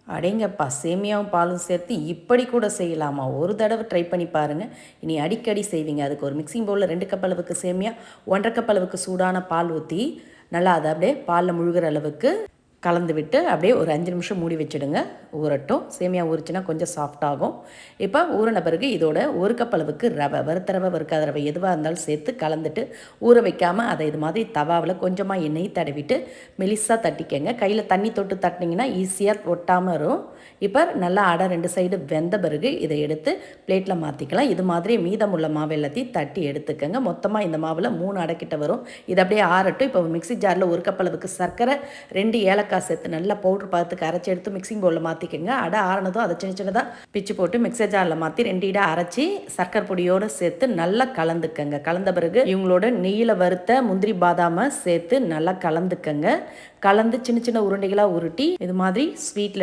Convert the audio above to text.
அடேங்கப்பா! சேமியாவும் பாலும் சேர்த்து இப்படி கூட செய்யலாமா? ஒரு தடவை ட்ரை பண்ணி பாருங்கள். இனி அடிக்கடி செய்வீங்க. அதுக்கு ஒரு மிக்ஸிங் பவுலில் 2 கப் அளவுக்கு சேமியா, 1 1/2 கப் அளவுக்கு சூடான பால் ஊற்றி, நல்லா அதை அப்படியே பாலில் முழுகிற அளவுக்கு கலந்து விட்டு அப்படியே ஒரு 5 நிமிஷம் மூடி வச்சுடுங்க. ஊறட்டும். சேமியா ஊறிச்சுன்னா கொஞ்சம் சாஃப்டாகும். இப்போ ஊறின பிறகு இதோட 1 கப் அளவுக்கு ரவை, வறுத்த ரவை, வறுக்காத ரவை எதுவாக இருந்தாலும் சேர்த்து கலந்துட்டு ஊற வைக்காமல் அதை இது மாதிரி தவாவில் கொஞ்சமாக எண்ணெய் தடவிட்டு மெலிசாக தட்டிக்கங்க. கையில் தண்ணி தொட்டு தட்டினீங்கன்னா ஈஸியாக ஒட்டாமல் வரும். இப்போ நல்லா அடை 2 சைடு வெந்த பிறகு இதை எடுத்து பிளேட்டில் மாற்றிக்கலாம். இது மாதிரி மீதமுள்ள மாவு எல்லாத்தையும் தட்டி எடுத்துக்கங்க. மொத்தமாக இந்த மாவில் 3 அடைக்கிட்ட வரும். இது அப்படியே ஆறட்டும். இப்போ மிக்ஸி ஜாரில் 1 கப் அளவுக்கு சர்க்கரை, 2 ஏலக்காய் சேர்த்து நல்லா பவுட்ரு பார்த்துக்கு அரைச்சி எடுத்து மிக்ஸிங் பவுலில் மாற்றிக்கங்க. அடை ஆறினதும் அதை சின்ன சின்னதாக பிச்சு போட்டு மிக்ஸர் ஜாரில் மாற்றி 2 இடம் அரைச்சி சர்க்கரை பொடியோடு சேர்த்து நல்லா கலந்துக்கங்க. கலந்த பிறகு இவங்களோட நெய்யில் வறுத்த முந்திரி பாதாமை சேர்த்து நல்லா கலந்துக்கங்க. கலந்து சின்ன சின்ன உருண்டைகளாக உருட்டி இது மாதிரி ஸ்வீட்டில்